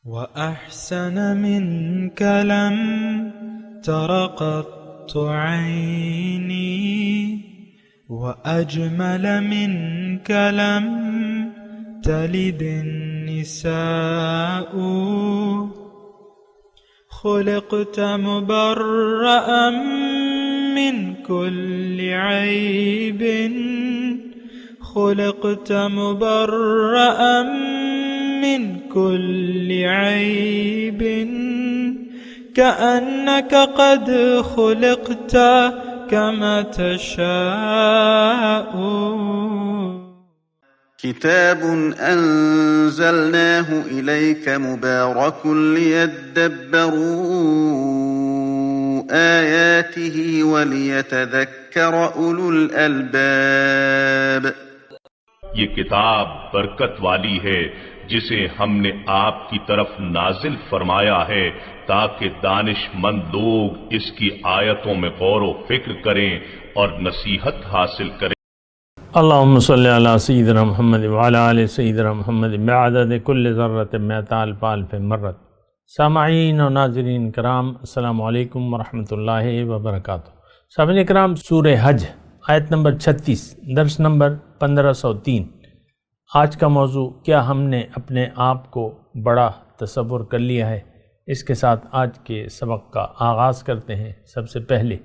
وأحسن منك لم تر قط عيني وأجمل منك لم تلد النساء خلقت مبرأ من كل عيب خلقت مبرأ من كل عيب كأنك قد خلقت كما تشاء. كتاب أنزلناه إليك مبارك ليدبروا آياته وليتذكر أولو الألباب. یہ کتاب برکت والی ہے جسے ہم نے آپ کی طرف نازل فرمایا ہے تاکہ دانش مند لوگ اس کی آیتوں میں غور و فکر کریں اور نصیحت حاصل کریں. اللہم صلی علی سیدنا محمد وعلی آل سیدنا محمد بعدد کل ذرۃ مئۃ الف الف مرۃ. سامعین و ناظرین کرام، السلام علیکم ورحمۃ اللہ وبرکاتہ. سامعین کرام، سورہ حج آیت نمبر 36، درس نمبر 1503. آج کا موضوع، کیا ہم نے اپنے آپ کو بڑا تصور کر لیا ہے؟ اس کے ساتھ آج کے سبق کا آغاز کرتے ہیں. سب سے پہلے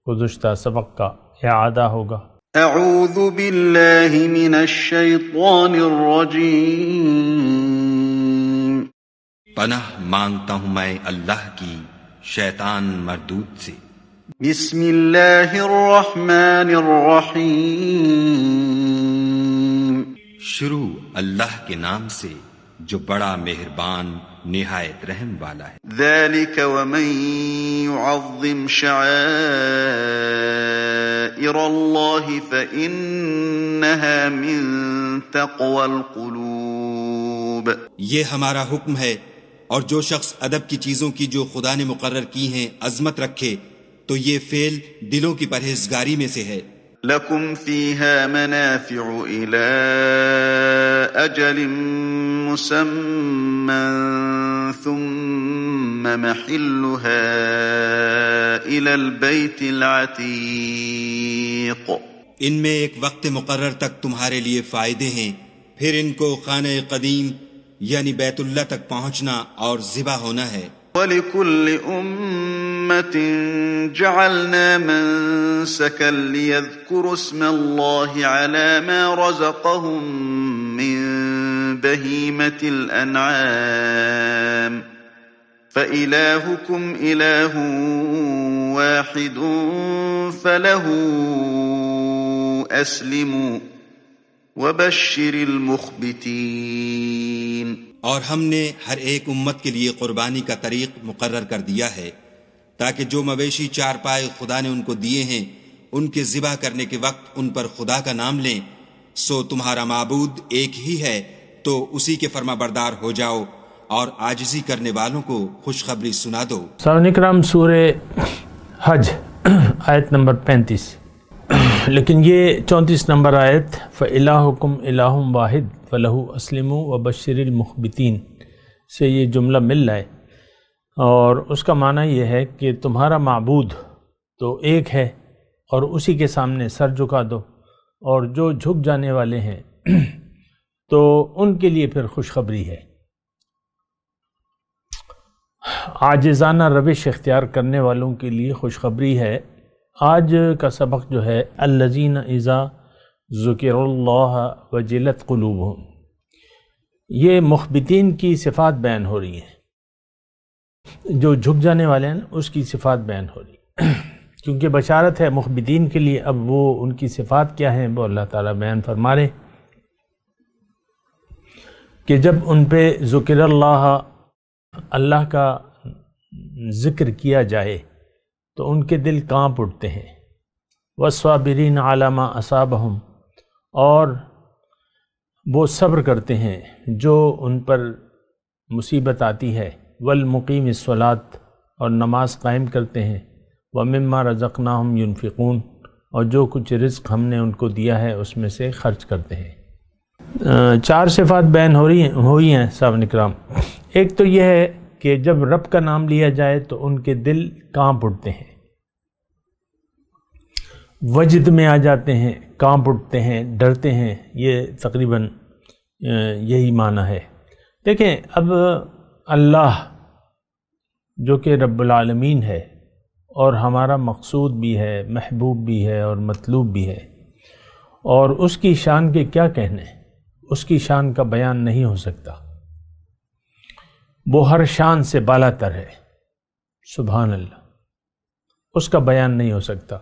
گزشتہ سبق کا اعادہ ہوگا. اعوذ باللہ من الشیطان الرجیم. پناہ مانگتا ہوں میں اللہ کی شیطان مردود سے. بسم اللہ الرحمن الرحیم. شروع اللہ کے نام سے جو بڑا مہربان نہایت رحم والا ہے. ذالک ومن يعظم شعائر اللہ فإنها من تقوى القلوب. یہ ہمارا حکم ہے، اور جو شخص ادب کی چیزوں کی جو خدا نے مقرر کی ہیں عظمت رکھے تو یہ فعل دلوں کی پرہیزگاری میں سے ہے. لکم فیہا منافع الی اجل مسمى ثم محلها الى البیت العتیق. ان میں ایک وقت مقرر تک تمہارے لیے فائدے ہیں، پھر ان کو خانہ قدیم یعنی بیت اللہ تک پہنچنا اور ذبح ہونا ہے. وَلِكُلِّ أُمَّةٍ جَعَلْنَا مَنسَكًا لِيَذْكُرُوا اسْمَ اللَّهِ عَلَى مَا رَزَقَهُم مِّن بَهِيمَةِ الْأَنْعَامِ فَإِلَٰهُكُمْ إِلَٰهٌ وَاحِدٌ فَلَهُ أَسْلِمُوا وَبَشِّرِ الْمُخْبِتِينَ. اور ہم نے ہر ایک امت کے لیے قربانی کا طریق مقرر کر دیا ہے تاکہ جو مویشی چار پائے خدا نے ان کو دیے ہیں ان کے ذبح کرنے کے وقت ان پر خدا کا نام لیں. سو تمہارا معبود ایک ہی ہے تو اسی کے فرما بردار ہو جاؤ اور عاجزی کرنے والوں کو خوشخبری سنا دو. سامعین کرام، سورہ حج آیت نمبر 35، لیکن یہ 34 نمبر آیت فَإِلَٰهُكُمْ إِلَٰهٌ وَاحِدٌ فَلَهُ أَسْلِمُوا وَبَشِّرِ الْمُخْبِتِينَ سے یہ جملہ مل رہا ہے، اور اس کا معنی یہ ہے کہ تمہارا معبود تو ایک ہے اور اسی کے سامنے سر جھکا دو، اور جو جھک جانے والے ہیں تو ان کے لیے پھر خوشخبری ہے. عاجزانہ روش اختیار کرنے والوں کے لیے خوشخبری ہے. آج کا سبق جو ہے الذین اذا ذکر اللہ وجلت قلوبہم، یہ مخبتین کی صفات بیان ہو رہی ہیں. جو جھک جانے والے ہیں اس کی صفات بیان ہو رہی ہے، کیونکہ بشارت ہے مخبتین کے لیے. اب وہ ان کی صفات کیا ہیں وہ اللہ تعالیٰ بیان فرما رہے کہ جب ان پہ ذکر اللہ، اللہ کا ذکر کیا جائے تو ان کے دل کانپ اٹھتے ہیں. والصابرین علی ما اصابہم، اور وہ صبر کرتے ہیں جو ان پر مصیبت آتی ہے. والمقیم الصلاۃ، اور نماز قائم کرتے ہیں. ومما رزقناہم ينفقون، اور جو کچھ رزق ہم نے ان کو دیا ہے اس میں سے خرچ کرتے ہیں. 4 صفات بیان ہوئی ہیں سامعین کرام. ایک تو یہ ہے کہ جب رب کا نام لیا جائے تو ان کے دل کانپ اٹھتے ہیں، وجد میں آ جاتے ہیں، کانپ اٹھتے ہیں، ڈرتے ہیں. یہ تقریباً یہی معنی ہے. دیکھیں اب اللہ جو کہ رب العالمین ہے اور ہمارا مقصود بھی ہے، محبوب بھی ہے اور مطلوب بھی ہے، اور اس کی شان کے کیا کہنے، اس کی شان کا بیان نہیں ہو سکتا. وہ ہر شان سے بالا تر ہے، سبحان اللہ، اس کا بیان نہیں ہو سکتا.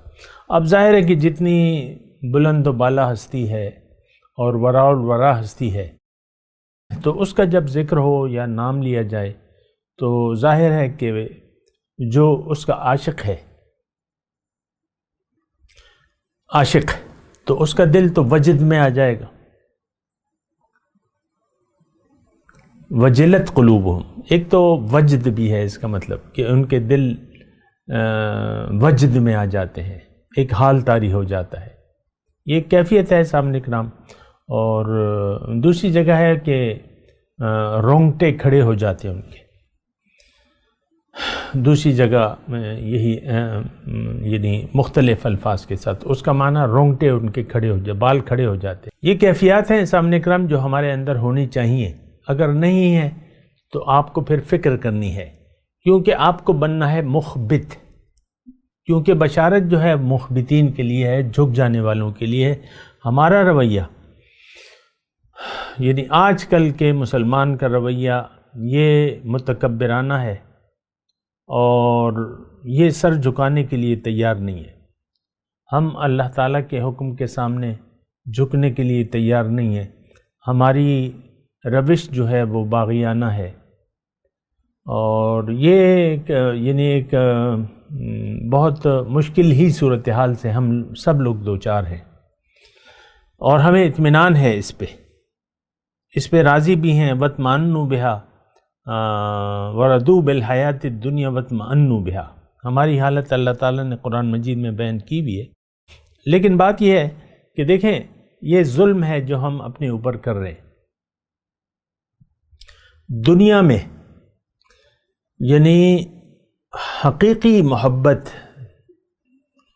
اب ظاہر ہے کہ جتنی بلند و بالا ہستی ہے اور وراء الورا ہستی ہے، تو اس کا جب ذکر ہو یا نام لیا جائے تو ظاہر ہے کہ جو اس کا عاشق ہے، عاشق، تو اس کا دل تو وجد میں آ جائے گا. وجلت قلوبہم، ایک تو وجد بھی ہے، اس کا مطلب کہ ان کے دل وجد میں آ جاتے ہیں، ایک حال طاری ہو جاتا ہے. یہ ایک کیفیت ہے سامنے کرام. اور دوسری جگہ ہے کہ رونگٹے کھڑے ہو جاتے ہیں ان کے. دوسری جگہ یہی یعنی مختلف الفاظ کے ساتھ اس کا معنی رونگٹے ان کے کھڑے ہو جاتے، بال کھڑے ہو جاتے. یہ کیفیات ہیں سامنے کرام جو ہمارے اندر ہونی چاہیے. اگر نہیں ہے تو آپ کو پھر فکر کرنی ہے، کیونکہ آپ کو بننا ہے مخبت. کیونکہ بشارت جو ہے مخبتین کے لیے ہے، جھک جانے والوں کے لیے ہے. ہمارا رویہ یعنی آج کل کے مسلمان کا رویہ یہ متکبرانہ ہے اور یہ سر جھکانے کے لیے تیار نہیں ہے. ہم اللہ تعالیٰ کے حکم کے سامنے جھکنے کے لیے تیار نہیں ہے. ہماری روش جو ہے وہ باغیانہ ہے، اور یہ یعنی ایک بہت مشکل ہی صورتحال سے ہم سب لوگ دوچار ہیں، اور ہمیں اطمینان ہے اس پہ راضی بھی ہیں. وَاطْمَأَنُّوا بِهَا وَرَضُوا بِالْحَيَاةِ الدُّنْيَا وَاطْمَأَنُّوا بِهَا. ہماری حالت اللہ تعالیٰ نے قرآن مجید میں بیان کی بھی ہے. لیکن بات یہ ہے کہ دیکھیں یہ ظلم ہے جو ہم اپنے اوپر کر رہے ہیں. دنیا میں یعنی حقیقی محبت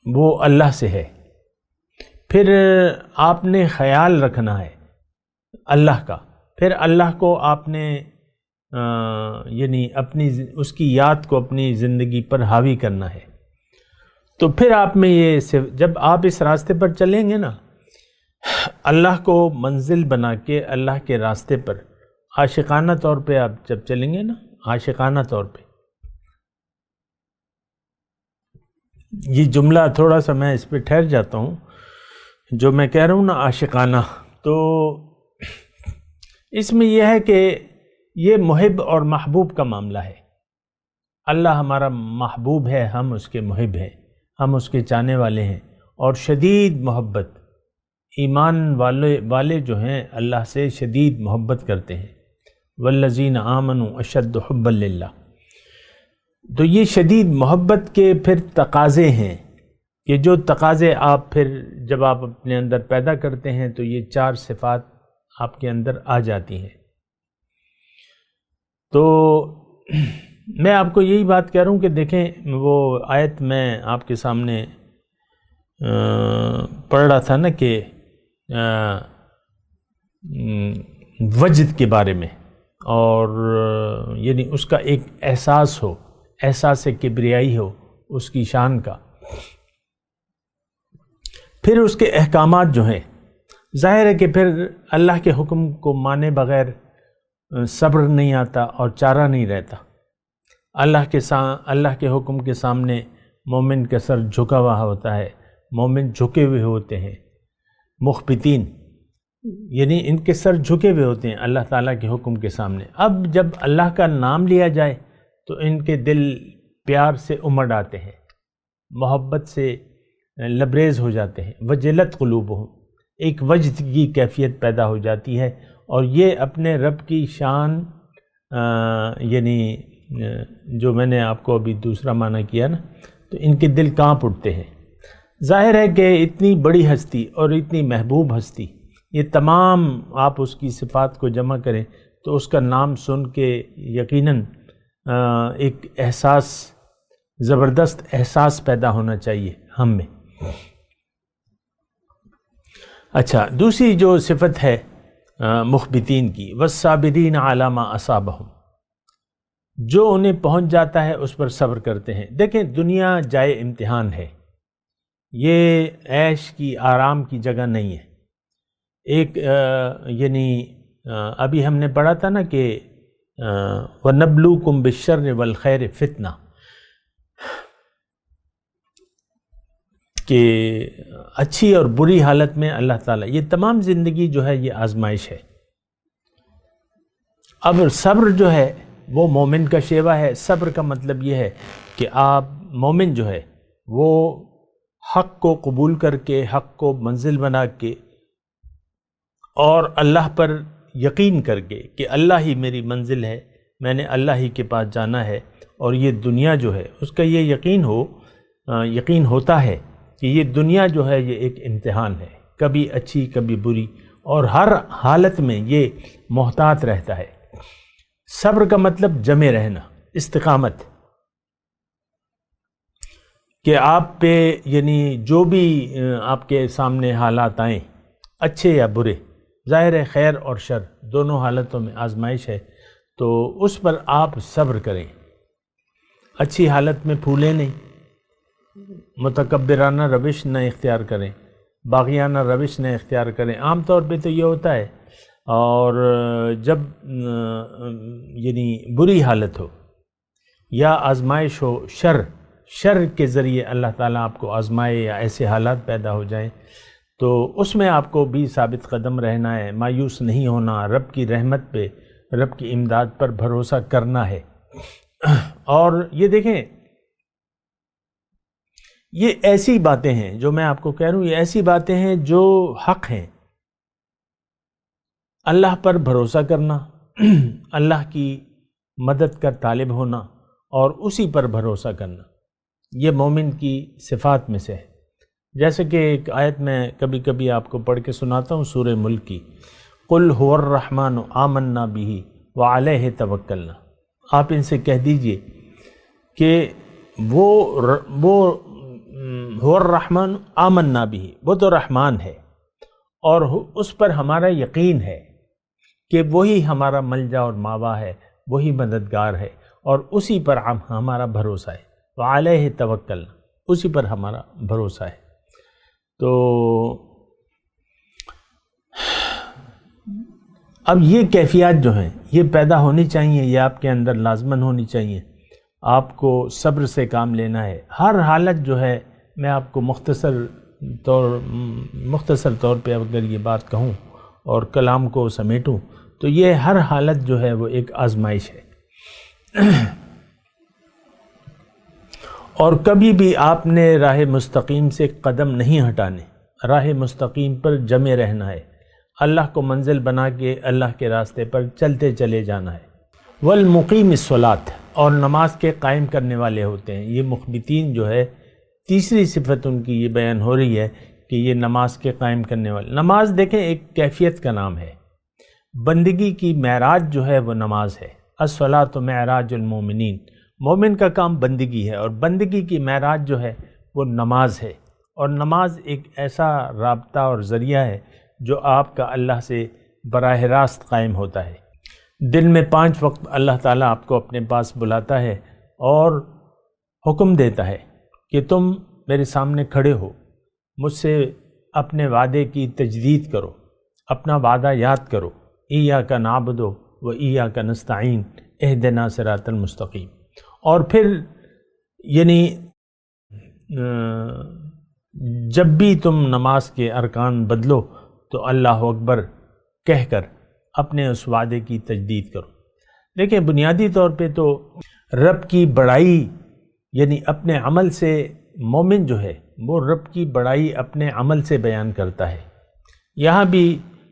وہ اللہ سے ہے. پھر آپ نے خیال رکھنا ہے اللہ کا، پھر اللہ کو آپ نے یعنی اپنی اس کی یاد کو اپنی زندگی پر حاوی کرنا ہے. تو پھر آپ میں یہ جب آپ اس راستے پر چلیں گے نا، اللہ کو منزل بنا کے اللہ کے راستے پر عاشقانہ طور پہ آپ جب چلیں گے نا، عاشقانہ طور پہ، یہ جملہ تھوڑا سا میں اس پہ ٹھہر جاتا ہوں جو میں کہہ رہا ہوں نا عاشقانہ، تو اس میں یہ ہے کہ یہ محب اور محبوب کا معاملہ ہے. اللہ ہمارا محبوب ہے، ہم اس کے محب ہیں، ہم اس کے چاہنے والے ہیں. اور شدید محبت، ایمان والے جو ہیں اللہ سے شدید محبت کرتے ہیں. والذین آمنوا اشد حبا للہ. تو یہ شدید محبت کے پھر تقاضے ہیں کہ جو تقاضے آپ پھر جب آپ اپنے اندر پیدا کرتے ہیں تو یہ 4 صفات آپ کے اندر آ جاتی ہیں. تو میں آپ کو یہی بات کہہ رہا ہوں کہ دیکھیں وہ آیت میں آپ کے سامنے پڑھ رہا تھا نا کہ وجد کے بارے میں، اور یعنی اس کا ایک احساس ہو، احساس کبریائی ہو اس کی شان کا. پھر اس کے احکامات جو ہیں، ظاہر ہے کہ پھر اللہ کے حکم کو مانے بغیر صبر نہیں آتا اور چارہ نہیں رہتا. اللہ کے حکم کے سامنے مومن کا سر جھکا ہوا ہوتا ہے، مومن جھکے ہوئے ہوتے ہیں. مخبتین یعنی ان کے سر جھکے ہوئے ہوتے ہیں اللہ تعالیٰ کے حکم کے سامنے. اب جب اللہ کا نام لیا جائے تو ان کے دل پیار سے امڑ آتے ہیں، محبت سے لبریز ہو جاتے ہیں. وجلت قلوبہم، ایک وجد کی کیفیت پیدا ہو جاتی ہے، اور یہ اپنے رب کی شان یعنی جو میں نے آپ کو ابھی دوسرا معنی کیا نا، تو ان کے دل کانپ اٹھتے ہیں. ظاہر ہے کہ اتنی بڑی ہستی اور اتنی محبوب ہستی، یہ تمام آپ اس کی صفات کو جمع کریں تو اس کا نام سن کے یقیناً ایک احساس، زبردست احساس پیدا ہونا چاہیے ہم میں۔ اچھا، دوسری جو صفت ہے مخبتین کی، والصابرین علی ما اصابہم، جو انہیں پہنچ جاتا ہے اس پر صبر کرتے ہیں۔ دیکھیں، دنیا جائے امتحان ہے، یہ عیش کی، آرام کی جگہ نہیں ہے۔ ایک یعنی ابھی ہم نے پڑھا تھا نا کہ وَنَبْلُوكُمْ بِالشَّرِّ وَالْخَيْرِ فِتْنَةً، کہ اچھی اور بری حالت میں اللہ تعالیٰ، یہ تمام زندگی جو ہے یہ آزمائش ہے۔ اب صبر جو ہے وہ مومن کا شیوا ہے۔ صبر کا مطلب یہ ہے کہ آپ مومن جو ہے وہ حق کو قبول کر کے، حق کو منزل بنا کے، اور اللہ پر یقین کر کے کہ اللہ ہی میری منزل ہے، میں نے اللہ ہی کے پاس جانا ہے، اور یہ دنیا جو ہے اس کا یہ یقین ہوتا ہے کہ یہ دنیا جو ہے یہ ایک امتحان ہے، کبھی اچھی کبھی بری، اور ہر حالت میں یہ محتاط رہتا ہے۔ صبر کا مطلب جمے رہنا، استقامت، کہ آپ پہ یعنی جو بھی آپ کے سامنے حالات آئیں، اچھے یا برے، ظاہر ہے خیر اور شر دونوں حالتوں میں آزمائش ہے، تو اس پر آپ صبر کریں، اچھی حالت میں پھولیں نہیں، متکبرانہ روش نہ اختیار کریں، باغیانہ روش نہ اختیار کریں۔ عام طور پہ تو یہ ہوتا ہے، اور جب یعنی بری حالت ہو یا آزمائش ہو، شر کے ذریعے اللہ تعالیٰ آپ کو آزمائے یا ایسے حالات پیدا ہو جائیں، تو اس میں آپ کو بھی ثابت قدم رہنا ہے، مایوس نہیں ہونا، رب کی رحمت پہ، رب کی امداد پر بھروسہ کرنا ہے۔ اور یہ دیکھیں، یہ ایسی باتیں ہیں جو میں آپ کو کہہ رہا ہوں، یہ ایسی باتیں ہیں جو حق ہیں۔ اللہ پر بھروسہ کرنا، اللہ کی مدد کا طالب ہونا اور اسی پر بھروسہ کرنا، یہ مومن کی صفات میں سے ہے۔ جیسے کہ ایک آیت میں کبھی کبھی آپ کو پڑھ کے سناتا ہوں، سورہ ملک کی، قُلْ هُوَ الرَّحْمَنُ آمَنَّا بِهِ وَعَلَيْهِ تَوَكَّلْنَا، آپ ان سے کہہ دیجئے کہ وہ هُوَ الرَّحْمَنُ آمَنَّا بِهِ، وہ تو رحمان ہے اور اس پر ہمارا یقین ہے کہ وہی ہمارا ملجا اور ماوا ہے، وہی مددگار ہے، اور اسی پر ہمارا بھروسہ ہے۔ وَعَلَيْهِ تَوَكَّلْنَا، اسی پر ہمارا بھروسہ ہے۔ تو اب یہ کیفیات جو ہیں یہ پیدا ہونی چاہیے، یہ آپ کے اندر لازماً ہونی چاہیے۔ آپ کو صبر سے کام لینا ہے، ہر حالت جو ہے، میں آپ کو مختصر طور پہ اگر یہ بات کہوں اور کلام کو سمیٹوں تو یہ ہر حالت جو ہے وہ ایک آزمائش ہے، اور کبھی بھی آپ نے راہ مستقیم سے قدم نہیں ہٹانے، راہ مستقیم پر جمے رہنا ہے، اللہ کو منزل بنا کے اللہ کے راستے پر چلتے چلے جانا ہے۔ والمقیم الصلاۃ، اور نماز کے قائم کرنے والے ہوتے ہیں۔ یہ مخبتین جو ہے، تیسری صفت ان کی یہ بیان ہو رہی ہے کہ یہ نماز کے قائم کرنے والے۔ نماز دیکھیں ایک کیفیت کا نام ہے، بندگی کی معراج جو ہے وہ نماز ہے۔ الصلاۃ معراج المومنین، مومن کا کام بندگی ہے، اور بندگی کی معراج جو ہے وہ نماز ہے، اور نماز ایک ایسا رابطہ اور ذریعہ ہے جو آپ کا اللہ سے براہ راست قائم ہوتا ہے۔ دن میں 5 وقت اللہ تعالیٰ آپ کو اپنے پاس بلاتا ہے اور حکم دیتا ہے کہ تم میرے سامنے کھڑے ہو، مجھ سے اپنے وعدے کی تجدید کرو، اپنا وعدہ یاد کرو، ایاک نعبد و ایاک نستعین اہدنا صراط المستقیم۔ اور پھر یعنی جب بھی تم نماز کے ارکان بدلو تو اللہ اکبر کہہ کر اپنے اس وعدے کی تجدید کرو۔ دیکھیں، بنیادی طور پہ تو رب کی بڑائی یعنی اپنے عمل سے، مومن جو ہے وہ رب کی بڑائی اپنے عمل سے بیان کرتا ہے۔ یہاں بھی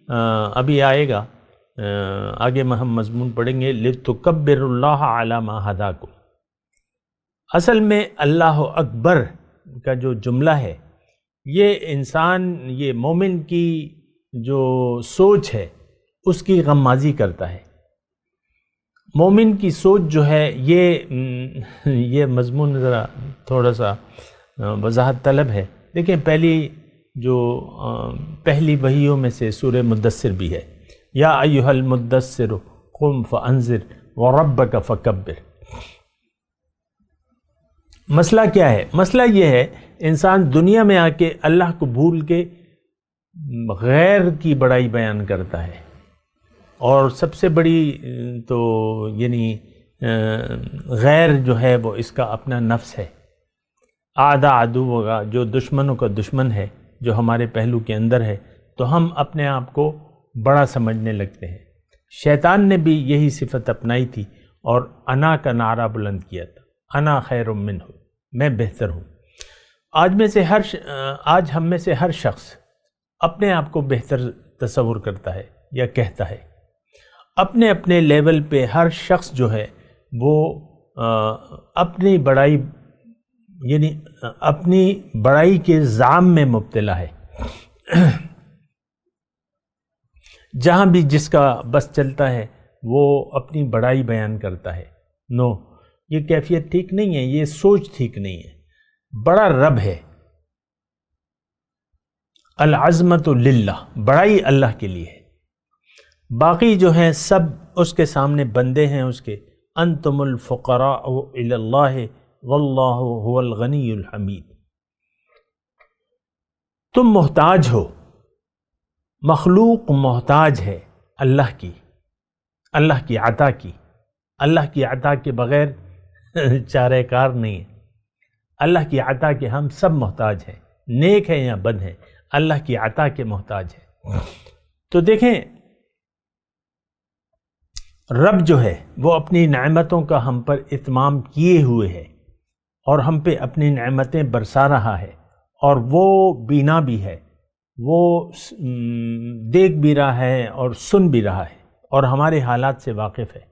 ابھی آئے گا، آگے ہم مضمون پڑھیں گے، لِتُكَبِّرُ اللَّهَ عَلَى مَا هَدَاكُمْ۔ اصل میں اللہ اکبر کا جو جملہ ہے، یہ انسان، یہ مومن کی جو سوچ ہے اس کی غمازی کرتا ہے۔ مومن کی سوچ جو ہے یہ مضمون ذرا تھوڑا سا وضاحت طلب ہے. دیکھیں پہلی وحیوں میں سے سورہ مدثر بھی ہے. یا ایھا المدثر قم فانذر وربک فکبر. مسئلہ کیا ہے؟ مسئلہ یہ ہے انسان دنیا میں آ کے اللہ کو بھول کے غیر کی بڑائی بیان کرتا ہے، اور سب سے بڑی تو یعنی غیر جو ہے وہ اس کا اپنا نفس ہے. اعداء عدو ہوگا، جو دشمنوں کا دشمن ہے، جو ہمارے پہلو کے اندر ہے، تو ہم اپنے آپ کو بڑا سمجھنے لگتے ہیں. شیطان نے بھی یہی صفت اپنائی تھی اور انا کا نعرہ بلند کیا تھا، انا خیر منہ، میں بہتر ہوں. آج ہم میں سے ہر شخص اپنے آپ کو بہتر تصور کرتا ہے یا کہتا ہے. اپنے اپنے لیول پہ ہر شخص جو ہے وہ اپنی بڑائی یعنی اپنی بڑائی کے زعم میں مبتلا ہے. جہاں بھی جس کا بس چلتا ہے وہ اپنی بڑائی بیان کرتا ہے. یہ کیفیت ٹھیک نہیں ہے، یہ سوچ ٹھیک نہیں ہے. بڑا رب ہے، العظمت للہ، بڑائی اللہ کے لیے ہے. باقی جو ہیں سب اس کے سامنے بندے ہیں اس کے. انتم الفقراء الی اللہ واللہ هو الغنی الحمید. تم محتاج ہو، مخلوق محتاج ہے اللہ کی عطا کی. اللہ کی عطا کے بغیر چارہ کار نہیں ہے. اللہ کی عطا کے ہم سب محتاج ہیں، نیک ہیں یا بد ہیں، اللہ کی عطا کے محتاج ہیں. تو دیکھیں رب جو ہے وہ اپنی نعمتوں کا ہم پر اتمام کیے ہوئے ہے اور ہم پہ اپنی نعمتیں برسا رہا ہے، اور وہ بینا بھی ہے، وہ دیکھ بھی رہا ہے اور سن بھی رہا ہے اور ہمارے حالات سے واقف ہے.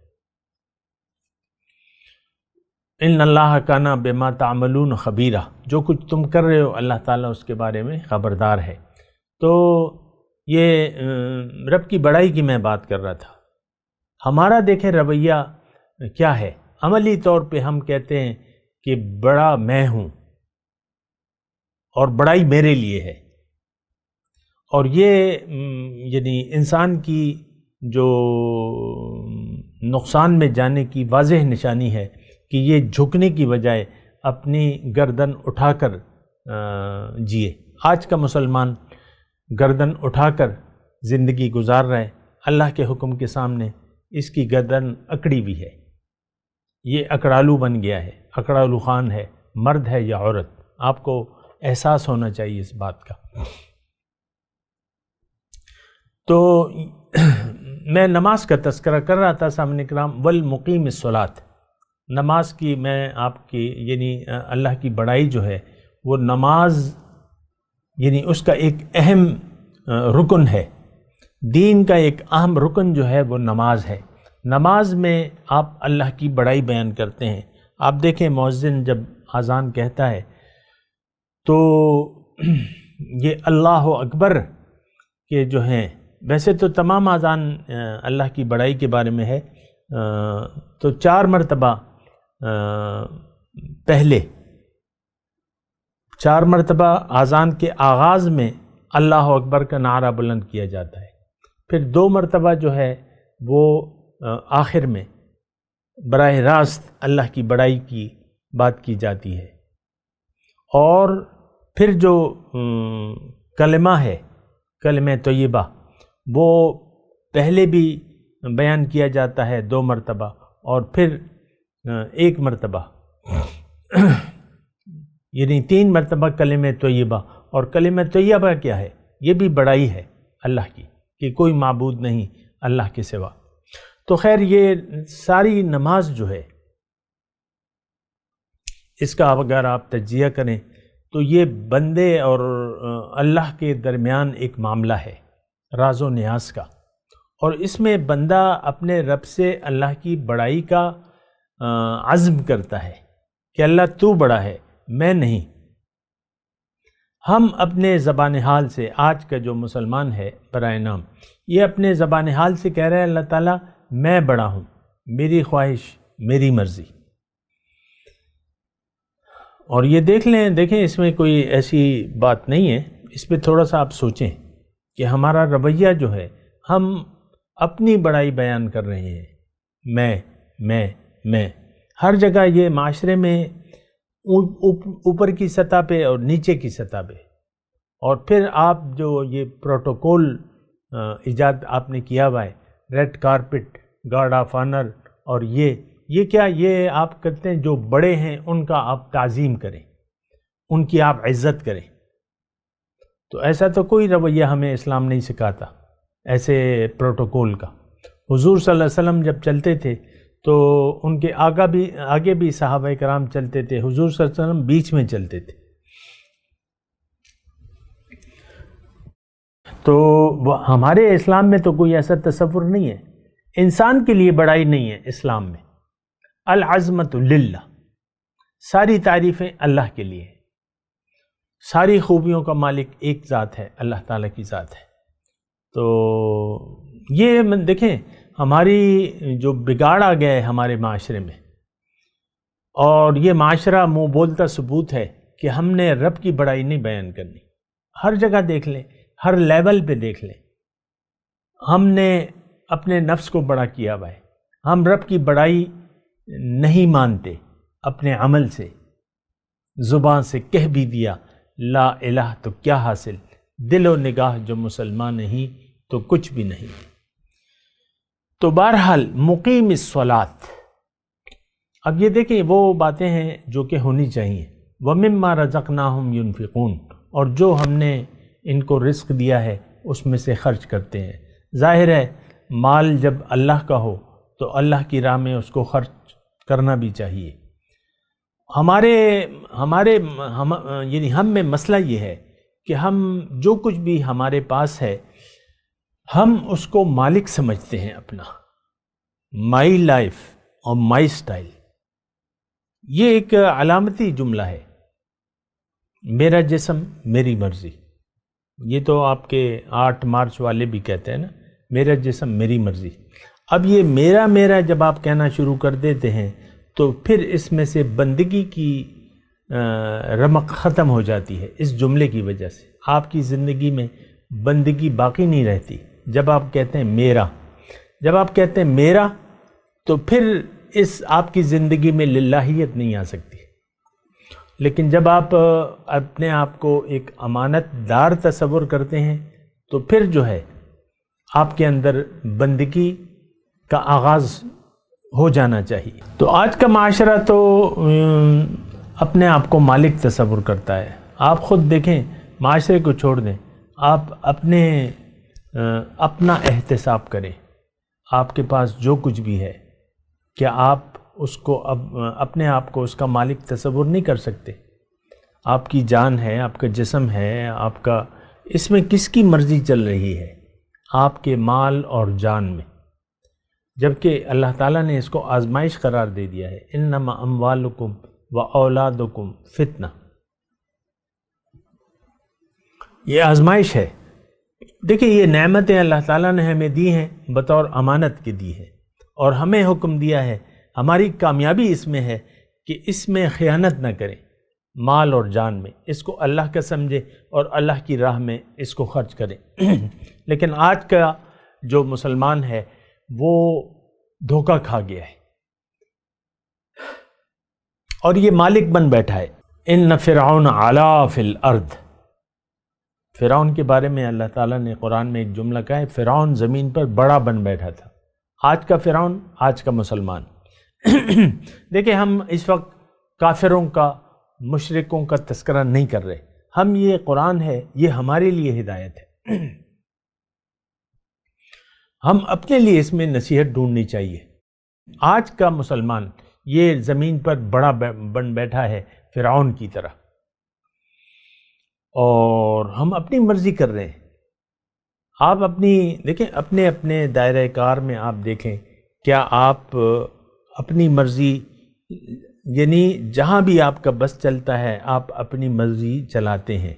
ان اللہ کان بما تعملون خبیرہ، جو کچھ تم کر رہے ہو اللہ تعالیٰ اس کے بارے میں خبردار ہے. تو یہ رب کی بڑائی کی میں بات کر رہا تھا. ہمارا دیکھیں رویہ کیا ہے. عملی طور پہ ہم کہتے ہیں کہ بڑا میں ہوں اور بڑائی میرے لیے ہے، اور یہ یعنی انسان کی جو نقصان میں جانے کی واضح نشانی ہے کہ یہ جھکنے کی بجائے اپنی گردن اٹھا کر جیے. آج کا مسلمان گردن اٹھا کر زندگی گزار رہا ہے. اللہ کے حکم کے سامنے اس کی گردن اکڑی بھی ہے، یہ اکڑالو بن گیا ہے، اکڑالو خان ہے، مرد ہے یا عورت. آپ کو احساس ہونا چاہیے اس بات کا. تو میں نماز کا تذکرہ کر رہا تھا سامنے کرام. والمقیم الصلاۃ، نماز کی میں آپ کی یعنی اللہ کی بڑائی جو ہے وہ نماز یعنی اس کا ایک اہم رکن ہے. دین کا ایک اہم رکن جو ہے وہ نماز ہے. نماز میں آپ اللہ کی بڑائی بیان کرتے ہیں. آپ دیکھیں مؤذن جب اذان کہتا ہے تو یہ اللہ اکبر کے جو ہیں، ویسے تو تمام اذان اللہ کی بڑائی کے بارے میں ہے، تو 4 مرتبہ پہلے 4 مرتبہ اذان کے آغاز میں اللہ اکبر کا نعرہ بلند کیا جاتا ہے. پھر 2 مرتبہ جو ہے وہ آخر میں براہ راست اللہ کی بڑائی کی بات کی جاتی ہے. اور پھر جو کلمہ ہے، کلمہ طیبہ، وہ پہلے بھی بیان کیا جاتا ہے 2 مرتبہ اور پھر 1 مرتبہ، یعنی 3 مرتبہ کلمہ طیبہ. اور کلمہ طیبہ کیا ہے؟ یہ بھی بڑائی ہے اللہ کی کہ کوئی معبود نہیں اللہ کے سوا. تو خیر یہ ساری نماز جو ہے اس کا اگر آپ تجزیہ کریں تو یہ بندے اور اللہ کے درمیان ایک معاملہ ہے راز و نیاز کا، اور اس میں بندہ اپنے رب سے اللہ کی بڑائی کا عزم کرتا ہے کہ اللہ تو بڑا ہے، میں نہیں. ہم اپنے زبان حال سے، آج کا جو مسلمان ہے برائے نام، یہ اپنے زبان حال سے کہہ رہے ہیں اللہ تعالیٰ میں بڑا ہوں، میری خواہش میری مرضی. اور یہ دیکھیں اس میں کوئی ایسی بات نہیں ہے. اس پہ تھوڑا سا آپ سوچیں کہ ہمارا رویہ جو ہے، ہم اپنی بڑائی بیان کر رہے ہیں، میں ہر جگہ، یہ معاشرے میں اوپر کی سطح پہ اور نیچے کی سطح پہ. اور پھر آپ جو یہ پروٹوکول ایجاد آپ نے کیا ہوا ہے، red carpet, guard of honour, اور یہ کیا، یہ آپ کرتے ہیں جو بڑے ہیں ان کا آپ تعظیم کریں، ان کی آپ عزت کریں. تو ایسا تو کوئی رویہ ہمیں اسلام نہیں سکھاتا ایسے پروٹوکول کا. حضور صلی اللہ علیہ وسلم جب چلتے تھے تو ان کے آگے بھی صحابہ کرام چلتے تھے، حضور صلی اللہ علیہ وسلم بیچ میں چلتے تھے. تو ہمارے اسلام میں تو کوئی ایسا تصور نہیں ہے. انسان کے لیے بڑائی نہیں ہے اسلام میں. العظمت للہ، ساری تعریفیں اللہ کے لیے. ساری خوبیوں کا مالک ایک ذات ہے، اللہ تعالیٰ کی ذات ہے. تو یہ دیکھیں ہماری جو بگاڑ آ گیا ہے ہمارے معاشرے میں، اور یہ معاشرہ منہ بولتا ثبوت ہے کہ ہم نے رب کی بڑائی نہیں بیان کرنی. ہر جگہ دیکھ لیں، ہر لیول پہ دیکھ لیں، ہم نے اپنے نفس کو بڑا کیا ہوا ہے. ہم رب کی بڑائی نہیں مانتے. اپنے عمل سے، زبان سے کہہ بھی دیا لا الہ تو کیا حاصل، دل و نگاہ جو مسلمان نہیں تو کچھ بھی نہیں. تو بہرحال مقیم الصلاۃ. اب یہ دیکھیں وہ باتیں ہیں جو کہ ہونی چاہیے. وَمِمَّا رَزَقْنَاهُمْ يُنْفِقُونَ، اور جو ہم نے ان کو رزق دیا ہے اس میں سے خرچ کرتے ہیں. ظاہر ہے مال جب اللہ کا ہو تو اللہ کی راہ میں اس کو خرچ کرنا بھی چاہیے. یعنی ہم میں مسئلہ یہ ہے کہ ہم جو کچھ بھی ہمارے پاس ہے ہم اس کو مالک سمجھتے ہیں اپنا. مائی لائف اور مائی سٹائل، یہ ایک علامتی جملہ ہے. میرا جسم میری مرضی، یہ تو آپ کے 8 مارچ والے بھی کہتے ہیں نا، میرا جسم میری مرضی. اب یہ میرا جب آپ کہنا شروع کر دیتے ہیں تو پھر اس میں سے بندگی کی رمق ختم ہو جاتی ہے. اس جملے کی وجہ سے آپ کی زندگی میں بندگی باقی نہیں رہتی. جب آپ کہتے ہیں میرا تو پھر اس آپ کی زندگی میں للہیت نہیں آ سکتی. لیکن جب آپ اپنے آپ کو ایک امانت دار تصور کرتے ہیں تو پھر جو ہے آپ کے اندر بندگی کا آغاز ہو جانا چاہیے. تو آج کا معاشرہ تو اپنے آپ کو مالک تصور کرتا ہے. آپ خود دیکھیں، معاشرے کو چھوڑ دیں، آپ اپنا احتساب کریں. آپ کے پاس جو کچھ بھی ہے، کیا آپ اس کو اپنے آپ کو اس کا مالک تصور نہیں کر سکتے؟ آپ کی جان ہے، آپ کا جسم ہے، آپ کا، اس میں کس کی مرضی چل رہی ہے؟ آپ کے مال اور جان میں. جبکہ اللہ تعالیٰ نے اس کو آزمائش قرار دے دیا ہے. انما اموالکم و اولادکم فتنہ، یہ آزمائش ہے. دیکھیں یہ نعمتیں اللہ تعالیٰ نے ہمیں دی ہیں، بطور امانت کی دی ہے، اور ہمیں حکم دیا ہے، ہماری کامیابی اس میں ہے کہ اس میں خیانت نہ کریں. مال اور جان میں اس کو اللہ کا سمجھے اور اللہ کی راہ میں اس کو خرچ کریں. لیکن آج کا جو مسلمان ہے وہ دھوکہ کھا گیا ہے اور یہ مالک بن بیٹھا ہے. ان فرعون علا فی الارض، فرعون کے بارے میں اللہ تعالیٰ نے قرآن میں ایک جملہ کہا ہے، فرعون زمین پر بڑا بن بیٹھا تھا. آج کا فرعون، آج کا مسلمان. دیکھیں ہم اس وقت کافروں کا، مشرکوں کا تذکرہ نہیں کر رہے. ہم، یہ قرآن ہے، یہ ہمارے لیے ہدایت ہے. ہم اپنے لیے اس میں نصیحت ڈھونڈنی چاہیے. آج کا مسلمان یہ زمین پر بڑا بن بیٹھا ہے فرعون کی طرح، اور ہم اپنی مرضی کر رہے ہیں. آپ دیکھیں اپنے دائرہ کار میں آپ دیکھیں، کیا آپ اپنی مرضی، یعنی جہاں بھی آپ کا بس چلتا ہے آپ اپنی مرضی چلاتے ہیں؟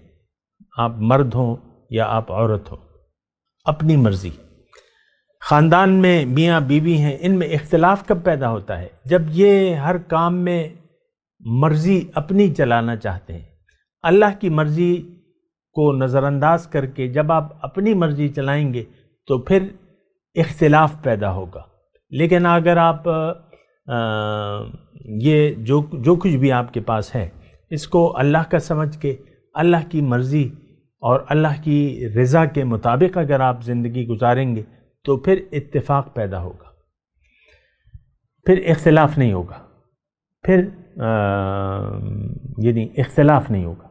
آپ مرد ہوں یا آپ عورت ہو، اپنی مرضی. خاندان میں میاں بیوی ہیں، ان میں اختلاف کب پیدا ہوتا ہے؟ جب یہ ہر کام میں مرضی اپنی چلانا چاہتے ہیں۔ اللہ کی مرضی کو نظر انداز کر کے جب آپ اپنی مرضی چلائیں گے تو پھر اختلاف پیدا ہوگا۔ لیکن اگر آپ یہ جو کچھ بھی آپ کے پاس ہے اس کو اللہ کا سمجھ کے اللہ کی مرضی اور اللہ کی رضا کے مطابق اگر آپ زندگی گزاریں گے تو پھر اتفاق پیدا ہوگا، پھر اختلاف نہیں ہوگا، پھر یعنی اختلاف نہیں ہوگا۔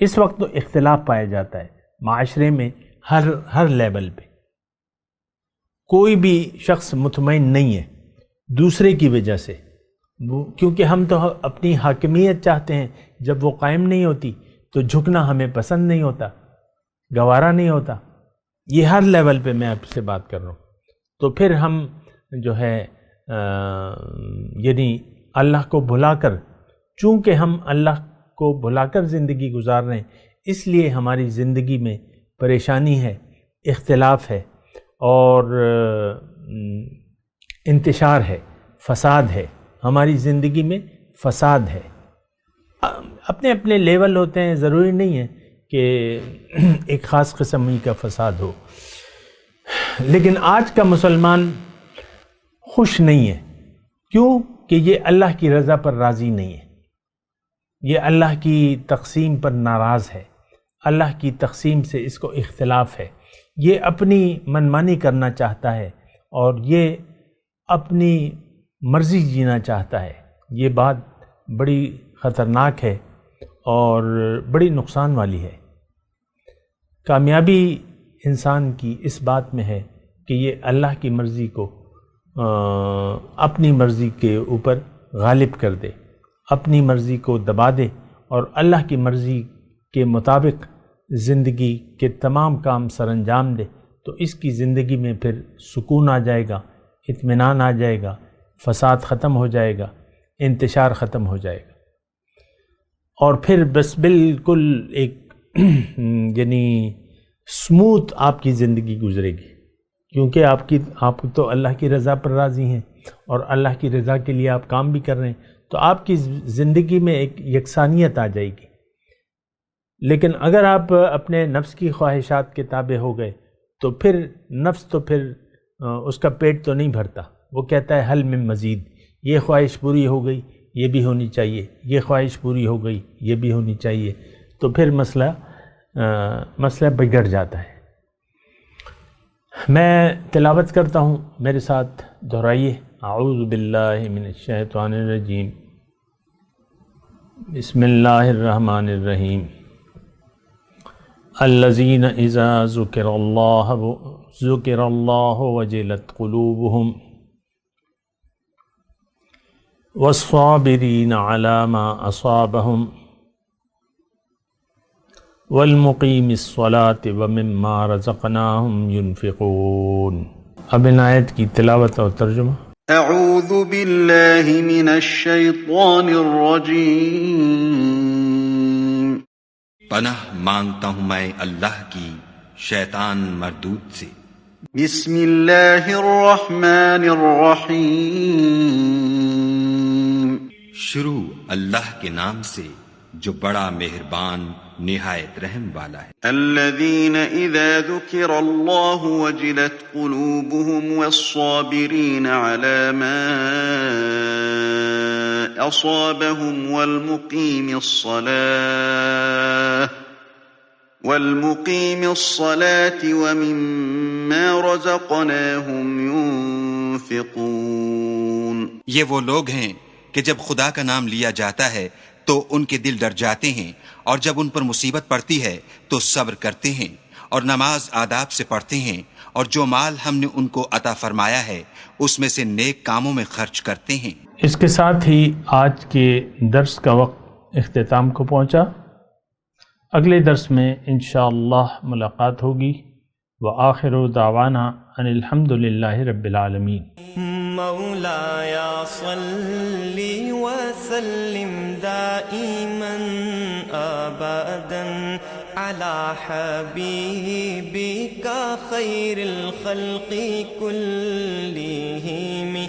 اس وقت تو اختلاف پایا جاتا ہے معاشرے میں، ہر لیول پہ کوئی بھی شخص مطمئن نہیں ہے دوسرے کی وجہ سے، کیونکہ ہم تو اپنی حاکمیت چاہتے ہیں، جب وہ قائم نہیں ہوتی تو جھکنا ہمیں پسند نہیں ہوتا، گوارا نہیں ہوتا۔ یہ ہر لیول پہ میں آپ سے بات کر رہا ہوں۔ تو پھر ہم جو ہے یعنی اللہ کو بھلا کر، چونکہ ہم اللہ کو بھلا کر زندگی گزار رہے ہیں، اس لیے ہماری زندگی میں پریشانی ہے، اختلاف ہے اور انتشار ہے، فساد ہے، ہماری زندگی میں فساد ہے۔ اپنے اپنے لیول ہوتے ہیں، ضروری نہیں ہے کہ ایک خاص قسم کا فساد ہو۔ لیکن آج کا مسلمان خوش نہیں ہے، کیوں کہ یہ اللہ کی رضا پر راضی نہیں ہے، یہ اللہ کی تقسیم پر ناراض ہے، اللہ کی تقسیم سے اس کو اختلاف ہے، یہ اپنی منمانی کرنا چاہتا ہے اور یہ اپنی مرضی جینا چاہتا ہے۔ یہ بات بڑی خطرناک ہے اور بڑی نقصان والی ہے۔ کامیابی انسان کی اس بات میں ہے کہ یہ اللہ کی مرضی کو اپنی مرضی کے اوپر غالب کر دے، اپنی مرضی کو دبا دے اور اللہ کی مرضی کے مطابق زندگی کے تمام کام سر انجام دے، تو اس کی زندگی میں پھر سکون آ جائے گا، اطمینان آ جائے گا، فساد ختم ہو جائے گا، انتشار ختم ہو جائے گا، اور پھر بس بالکل ایک یعنی سموتھ آپ کی زندگی گزرے گی، کیونکہ آپ تو اللہ کی رضا پر راضی ہیں اور اللہ کی رضا کے لیے آپ کام بھی کر رہے ہیں، تو آپ کی زندگی میں ایک یکسانیت آ جائے گی۔ لیکن اگر آپ اپنے نفس کی خواہشات کے تابع ہو گئے تو پھر نفس تو پھر اس کا پیٹ تو نہیں بھرتا، وہ کہتا ہے حل میں مزید، یہ خواہش پوری ہو گئی یہ بھی ہونی چاہیے، یہ خواہش پوری ہو گئی یہ بھی ہونی چاہیے، تو پھر مسئلہ بگڑ جاتا ہے۔ میں تلاوت کرتا ہوں، میرے ساتھ دہرائیے۔ اعوذ باللہ من الشیطان الرجیم، بسم اللہ الرحمن الرحیم۔ الذین اذا ذکر اللہ وجلت قلوبہم والصابرین علی ما اصابہم والمقیم الصلاۃ ومما رزقناہم ینفقون۔ اب ان آیت کی تلاوت اور ترجمہ۔ اعوذ باللہ من الشیطان الرجیم، پناہ مانگتا ہوں میں اللہ کی شیطان مردود سے۔ بسم اللہ الرحمن الرحیم، شروع اللہ کے نام سے جو بڑا مہربان نہایت رحم والا ہے۔ الذین اذا ذکر اللہ وجلت قلوبهم والصابرین علی ما اصابهم والمقیم الصلاة ومما رزقناهم ينفقون۔ یہ وہ لوگ ہیں کہ جب خدا کا نام لیا جاتا ہے تو ان کے دل ڈر جاتے ہیں، اور جب ان پر مصیبت پڑتی ہے تو صبر کرتے ہیں اور نماز آداب سے پڑھتے ہیں، اور جو مال ہم نے ان کو عطا فرمایا ہے اس میں سے نیک کاموں میں خرچ کرتے ہیں۔ اس کے ساتھ ہی آج کے درس کا وقت اختتام کو پہنچا۔ اگلے درس میں انشاءاللہ ملاقات ہوگی۔ وآخر دعوانا ان الحمد للہ رب العالمین۔ مولاي صل وسلم دائما أبدا على حبيبك خير الخلق كلهم